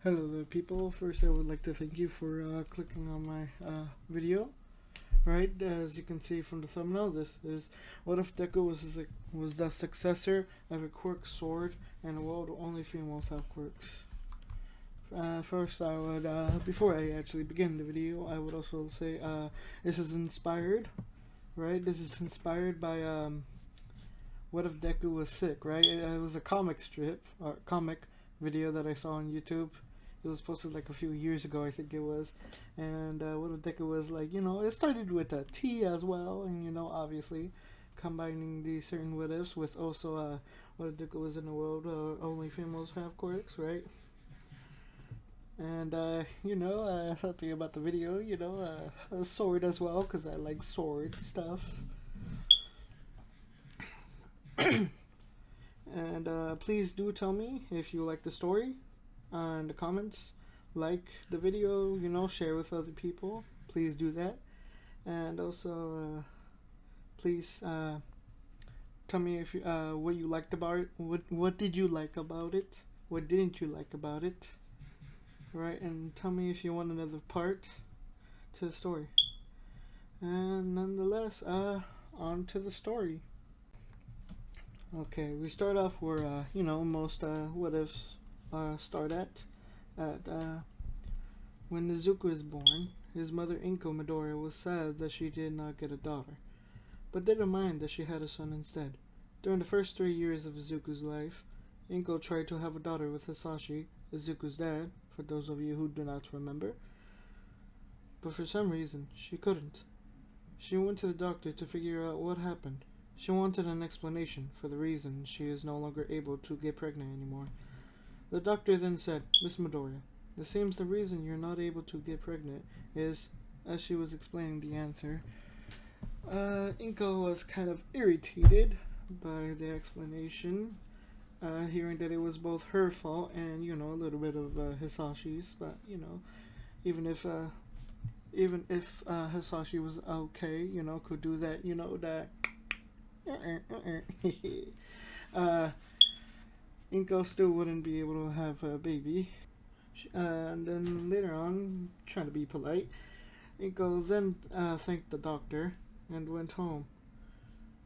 Hello there people, first I would like to thank you for clicking on my video. Right, as you can see from the thumbnail, this is what if deku was the successor of a quirk sword and a world where only females have quirks. First I would, before I actually begin the video, I would also say this is inspired, right? This is inspired by what if deku was sick, right? It was a comic strip, or comic video that I saw on YouTube. It was posted like a few years ago, I think it was. And what if deku was like, it started with a T as well, and obviously combining these certain what ifs with also what if deku was in a world where only females have quirks, right? And something about the video, a sword as well, because I like sword stuff. And please do tell me if you like the story in the comments. Like the video, share with other people. Please do that. And also, please tell me if what you liked about it. What did you like about it? What didn't you like about it? Right, and tell me if you want another part to the story. And nonetheless, on to the story. Okay, we start off where most what ifs start at when Nezuko is born. His mother Inko Midoriya was sad that she did not get a daughter, but didn't mind that she had a son instead. During the first 3 years of Izuku's life, Inko tried to have a daughter with Hisashi, Izuku's dad, for those of you who do not remember, but for some reason she couldn't. She went to the doctor to figure out what happened. She wanted an explanation for the reason she is no longer able to get pregnant anymore. The doctor then said, "Miss Midoriya, it seems the reason you're not able to get pregnant is," as she was explaining the answer, Inko was kind of irritated by the explanation, hearing that it was both her fault and, a little bit of Hisashi's, but, even if Hisashi was okay, could do that, that Inko still wouldn't be able to have a baby. And then later on, trying to be polite, Inko then thanked the doctor and went home.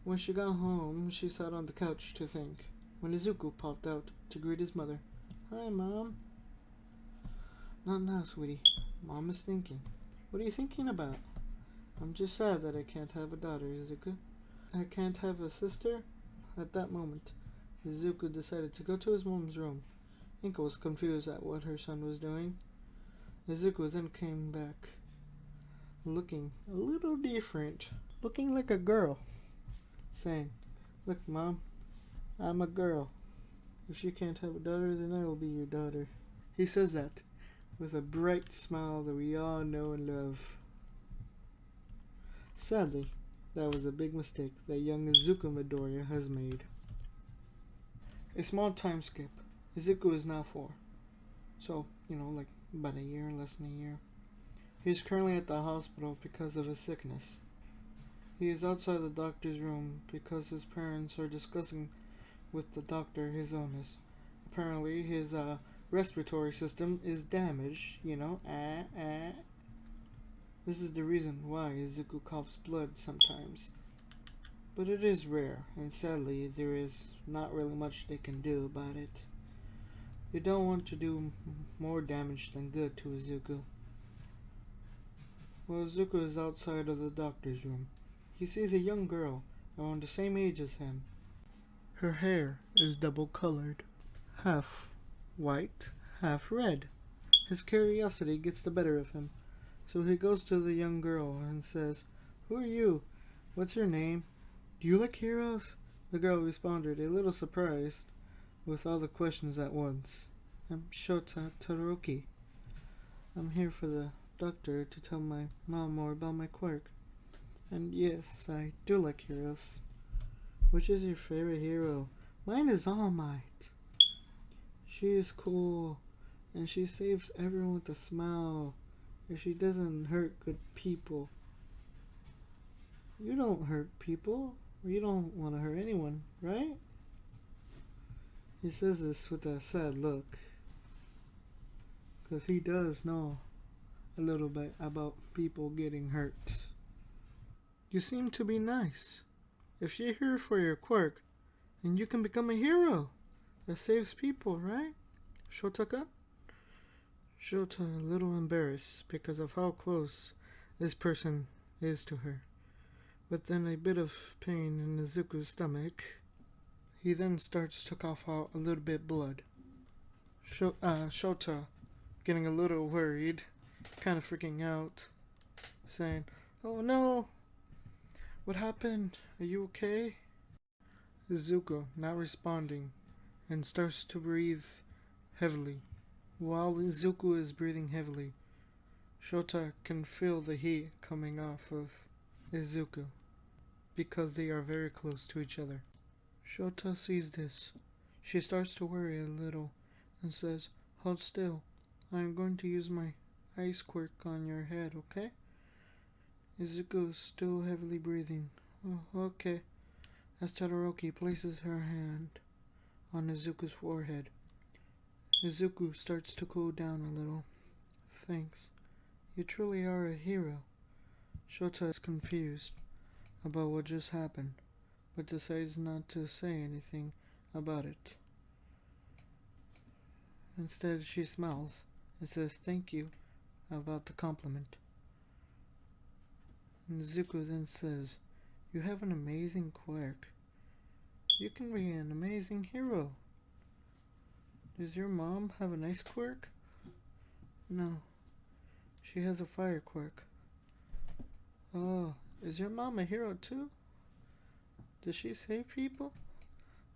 When she got home, she sat on the couch to think, when Izuku popped out to greet his mother. "Hi, Mom." "Not now, sweetie. Mom is thinking." "What are you thinking about?" "I'm just sad that I can't have a daughter, Izuku." "I can't have a sister?" At that moment, Izuku decided to go to his mom's room. Inko was confused at what her son was doing. Izuku then came back, looking a little different, looking like a girl, saying, "Look, Mom, I'm a girl. If you can't have a daughter, then I will be your daughter." He says that with a bright smile that we all know and love. Sadly, that was a big mistake that young Izuku Midoriya has made. A small time skip. Izuku is now 4. So, like about a year, less than a year. He is currently at the hospital because of his sickness. He is outside the doctor's room because his parents are discussing with the doctor his illness. Apparently, his respiratory system is damaged, This is the reason why Izuku coughs blood sometimes. But it is rare, and sadly, there is not really much they can do about it. They don't want to do more damage than good to Izuku. While Izuku is outside of the doctor's room, he sees a young girl around the same age as him. Her hair is double colored, half white, half red. His curiosity gets the better of him, so he goes to the young girl and says, "Who are you? What's your name? Do you like heroes?" The girl responded, a little surprised with all the questions at once. "I'm Shota Todoroki. I'm here for the doctor to tell my mom more about my quirk. And yes, I do like heroes." "Which is your favorite hero?" "Mine is All Might. She is cool, and she saves everyone with a smile, and she doesn't hurt good people." "You don't hurt people. You don't want to hurt anyone, right?" He says this with a sad look. because he does know a little bit about people getting hurt. You seem to be nice. If you're here for your quirk, then you can become a hero that saves people, right? Shotaka? Shota a little embarrassed because of how close this person is to her. But then a bit of pain in Izuku's stomach. He then starts to cough out a little bit blood. Shota getting a little worried, kind of freaking out, saying, "Oh no! What happened? Are you okay?" Izuku not responding and starts to breathe heavily. While Izuku is breathing heavily, Shota can feel the heat coming off of Izuku because they are very close to each other. Shota sees this. She starts to worry a little and says, "Hold still. I am going to use my ice quirk on your head, okay?" Izuku is still heavily breathing. "Oh, okay." As Todoroki places her hand on Izuku's forehead, Izuku starts to cool down a little. "Thanks. You truly are a hero." Shota is confused about what just happened, but decides not to say anything about it. Instead, she smiles and says thank you about the compliment. Izuku then says, "You have an amazing quirk. You can be an amazing hero." "Does your mom have a nice quirk?" "No. She has a fire quirk." "Oh, is your mom a hero too? Does she save people?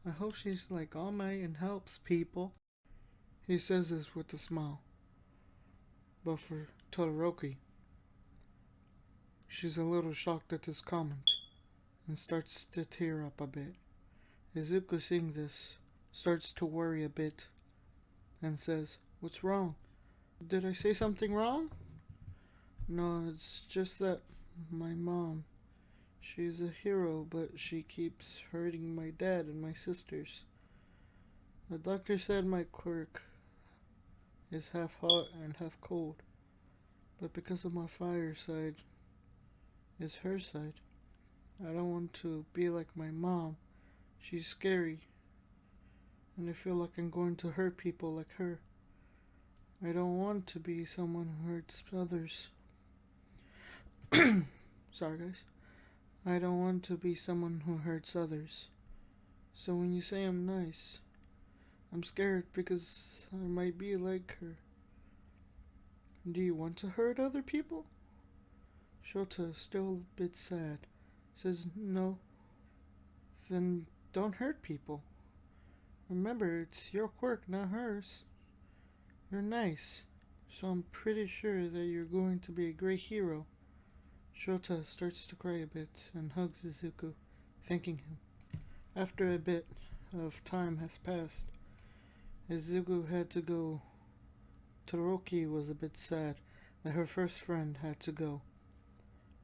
I hope she's like All Might and helps people." He says this with a smile. But for Todoroki, she's a little shocked at this comment and starts to tear up a bit. Izuku, seeing this, starts to worry a bit and says, "What's wrong? Did I say something wrong?" "No, it's just that my mom, she's a hero, but she keeps hurting my dad and my sisters. The doctor said my quirk is half hot and half cold, but because of my fire side is her side. I don't want to be like my mom. She's scary, and I feel like I'm going to hurt people like her. I don't want to be someone who hurts others." Sorry, guys. "I don't want to be someone who hurts others. So when you say I'm nice, I'm scared because I might be like her." "Do you want to hurt other people?" Shota, still a bit sad, says no. "Then don't hurt people. Remember, it's your quirk, not hers. You're nice, so I'm pretty sure that you're going to be a great hero." Shota starts to cry a bit and hugs Izuku, thanking him. After a bit of time has passed, Izuku had to go. Todoroki was a bit sad that her first friend had to go.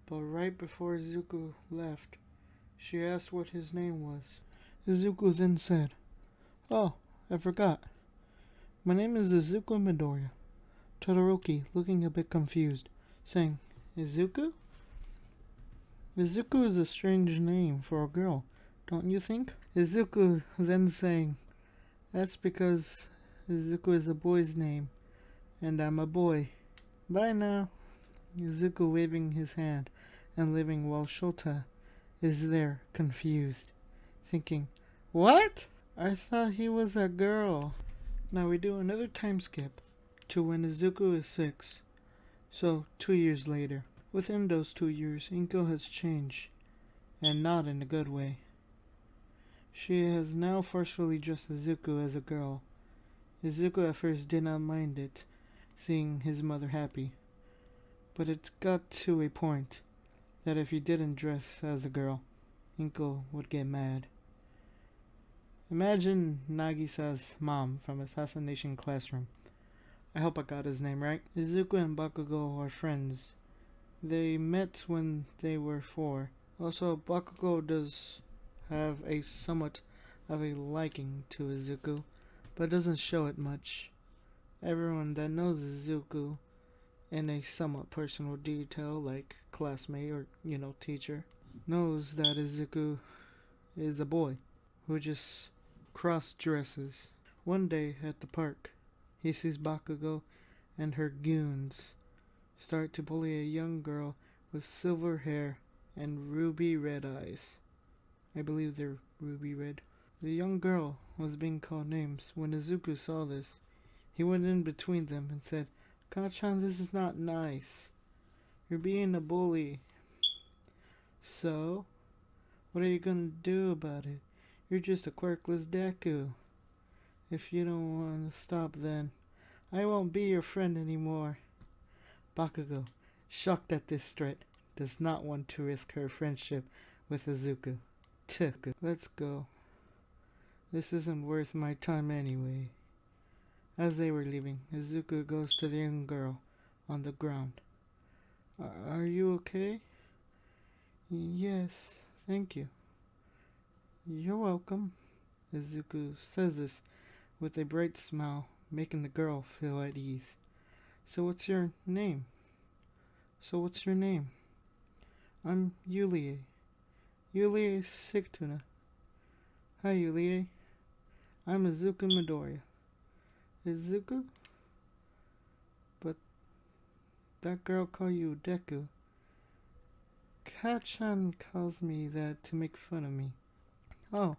But right before Izuku left, she asked what his name was. Izuku then said, "Oh, I forgot. My name is Izuku Midoriya." Todoroki, looking a bit confused, saying, "Izuku? Izuku is a strange name for a girl, don't you think?" Izuku then saying, "That's because Izuku is a boy's name, and I'm a boy. Bye now." Izuku waving his hand and leaving while Shota is there, confused, thinking, "What? I thought he was a girl." Now we do another time skip to when Izuku is 6, so 2 years later. Within those 2 years, Inko has changed, and not in a good way. She has now forcefully dressed Izuku as a girl. Izuku at first did not mind it, seeing his mother happy. But it got to a point that if he didn't dress as a girl, Inko would get mad. Imagine Nagisa's mom from Assassination Classroom. I hope I got his name right. Izuku and Bakugo are friends. They met when they were 4. Also, Bakugo does have a somewhat of a liking to Izuku, but doesn't show it much. Everyone that knows Izuku in a somewhat personal detail, like classmate or, teacher, knows that Izuku is a boy who just cross dresses. One day at the park, he sees Bakugo and her goons start to bully a young girl with silver hair and ruby red eyes. I believe they're ruby red. The young girl was being called names. When Izuku saw this, he went in between them and said, "Kachan, this is not nice. You're being a bully. So, what are you gonna do about it? You're just a quirkless deku. If you don't want to stop, then I won't be your friend anymore." Bakugo, shocked at this threat, does not want to risk her friendship with Izuku. Let's go. This isn't worth my time anyway. As they were leaving, Izuku goes to the young girl on the ground. Are you okay?" "Yes, thank you." "You're welcome." Izuku says this with a bright smile, making the girl feel at ease. So what's your name? "I'm Yulie. Yulie Sigtuna." "Hi, Yulie. I'm Izuku Midoriya." "Izuku? But that girl called you Deku." "Kachan calls me that to make fun of me." "Oh,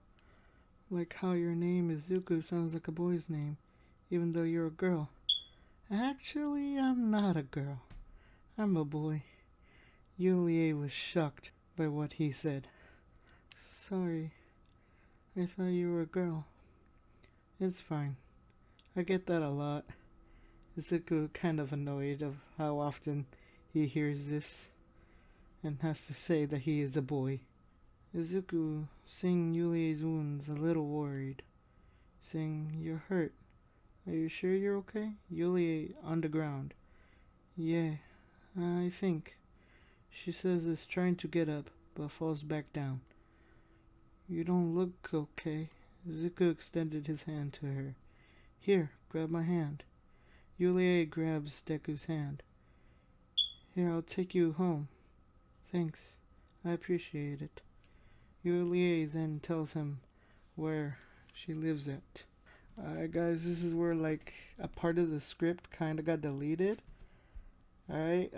like how your name Izuku sounds like a boy's name, even though you're a girl." "Actually, I'm not a girl. I'm a boy." Yulie was shocked by what he said. "Sorry, I thought you were a girl." "It's fine. I get that a lot." Izuku kind of annoyed of how often he hears this and has to say that he is a boy. Izuku, seeing Yulie's wounds, a little worried, saying, "You're hurt. Are you sure you're okay?" Yulie on the ground. "Yeah, I think." She says is trying to get up, but falls back down. "You don't look okay." Izuku extended his hand to her. "Here, grab my hand." Yulie grabs Deku's hand. "Here, I'll take you home." "Thanks, I appreciate it." Yulie then tells him where she lives at. Alright guys, this is where like a part of the script kinda got deleted. Alright,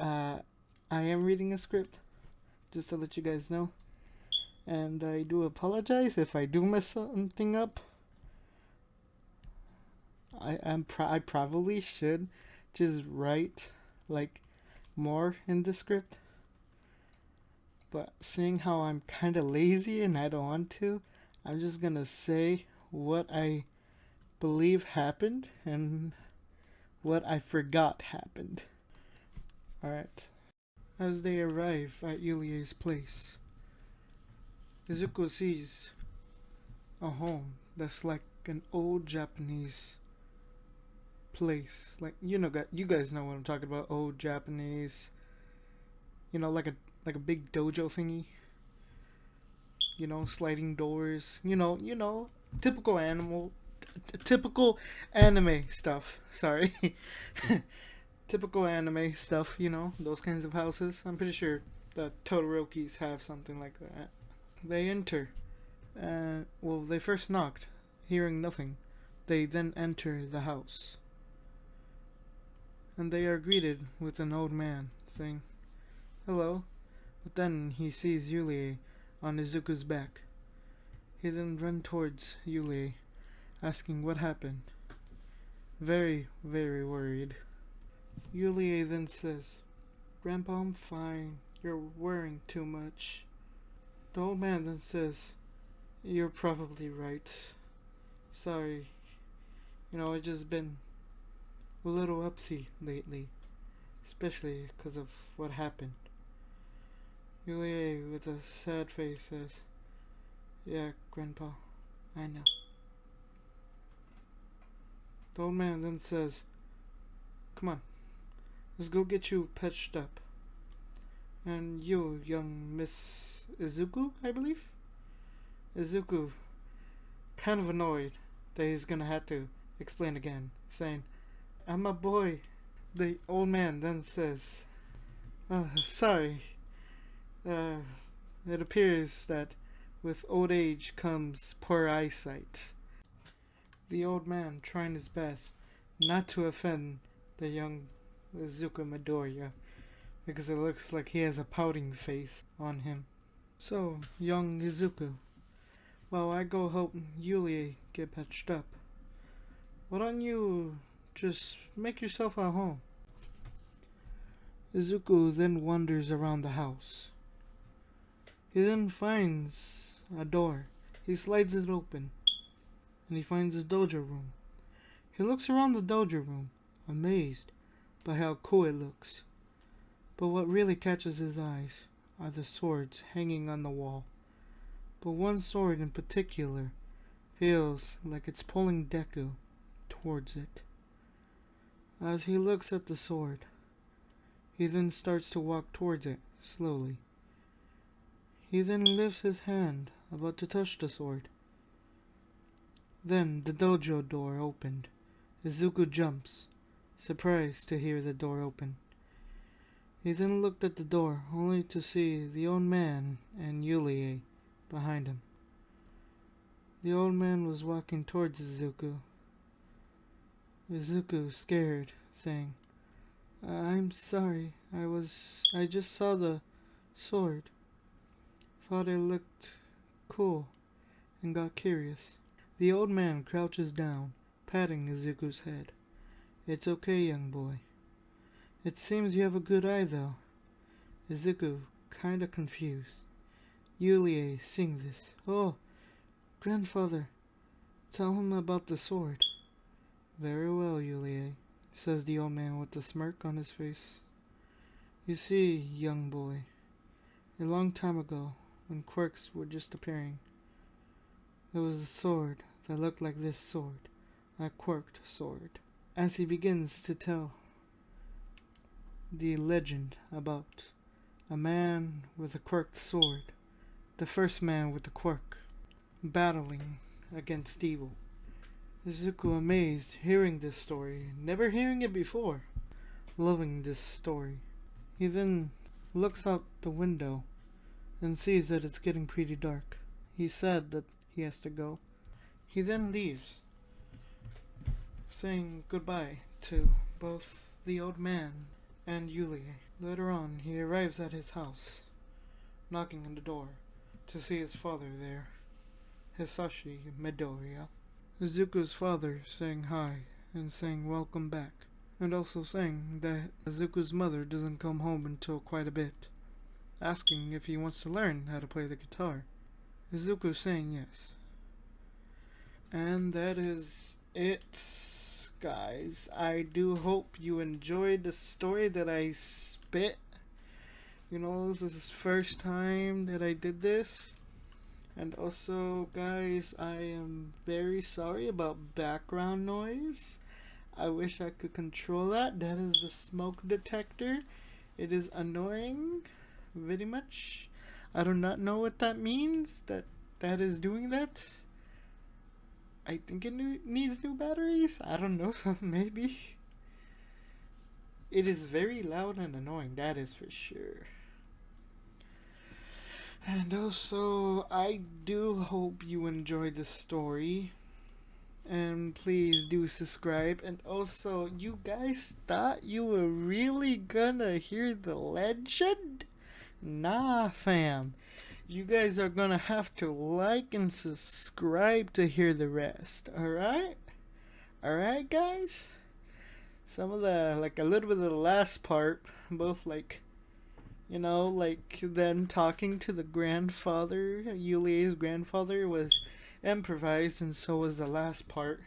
I am reading a script, just to let you guys know. And I do apologize if I do mess something up. I probably should just write like more in the script. But seeing how I'm kinda lazy and I don't want to, I'm just gonna say what I believe happened and what I forgot happened. Alright. As they arrive at Yulie's place, Izuku sees a home that's like an old Japanese place. Like, you guys know what I'm talking about. Old Japanese, like a big dojo thingy. Sliding doors. Typical typical anime stuff. Sorry. Typical anime stuff, those kinds of houses. I'm pretty sure the Todorokis have something like that. They enter, and, they first knocked, hearing nothing. They then enter the house. And they are greeted with an old man, saying, "Hello." But then he sees Yulie on Izuku's back. He then runs towards Yulie, asking what happened. Very, very worried. Yulie then says, "Grandpa, I'm fine. You're worrying too much." The old man then says, "You're probably right. Sorry. I've just been a little upsy lately, especially because of what happened." Yulie, with a sad face, says, "Yeah, Grandpa, I know." The old man then says, "Come on, let's go get you patched up. And you, young Miss Izuku, I believe?" Izuku, kind of annoyed that he's gonna have to explain again, saying, I'm a boy. The old man then says, sorry. Uh, it appears that with old age comes poor eyesight. The old man trying his best not to offend the young Izuku Midoriya because it looks like he has a pouting face on him. So, young Izuku, while I go help Yulie get patched up, why don't you just make yourself at home? Izuku then wanders around the house. He then finds a door. He slides it open, and he finds a dojo room. He looks around the dojo room, amazed by how cool it looks. But what really catches his eyes are the swords hanging on the wall. But one sword in particular feels like it's pulling Deku towards it. As he looks at the sword, he then starts to walk towards it slowly. He then lifts his hand, about to touch the sword. Then the dojo door opened. Izuku jumps, surprised to hear the door open. He then looked at the door, only to see the old man and Yulie behind him. The old man was walking towards Izuku. Izuku, scared, saying, I'm sorry, I just saw the sword. Thought it looked cool, and got curious. The old man crouches down, patting Izuku's head. It's okay, young boy. It seems you have a good eye, though. Izuku, kinda confused. Yulie, seeing this. Oh, grandfather, tell him about the sword. Very well, Yulie, says the old man with a smirk on his face. You see, young boy, a long time ago, when quirks were just appearing, there was a sword that looked like this sword, a quirked sword. As he begins to tell the legend about a man with a quirked sword, the first man with the quirk, battling against evil. Izuku amazed hearing this story, never hearing it before, loving this story. He then looks out the window and sees that it's getting pretty dark. He's sad that he has to go. He then leaves, saying goodbye to both the old man and Yulie. Later on, he arrives at his house, knocking on the door to see his father there, Hisashi Midoriya. Izuku's father saying hi and saying welcome back, and also saying that Izuku's mother doesn't come home until quite a bit, asking if he wants to learn how to play the guitar. Izuku saying yes. And that is it, guys. I do hope you enjoyed the story that I spit. You know, this is the first time that I did this. And also, guys, I am very sorry about background noise. I wish I could control that. That is the smoke detector. It is annoying very much. I do not know what that means, that is doing that. I think it needs new batteries. I don't know, so maybe. It is very loud and annoying, that is for sure. And also, I do hope you enjoyed the story. And please do subscribe. And also, you guys thought you were really gonna hear the legend? Nah, fam. You guys are gonna have to like and subscribe to hear the rest. Alright? Alright, guys? Some of the, like a little bit of the last part, both like, you know, like them talking to the grandfather, Yulie's grandfather, was improvised, and so was the last part.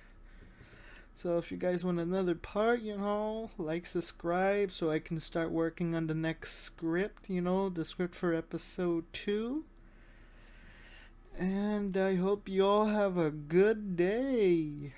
So if you guys want another part, you know, like, subscribe so I can start working on the next script, you know, the script for episode 2. And I hope you all have a good day.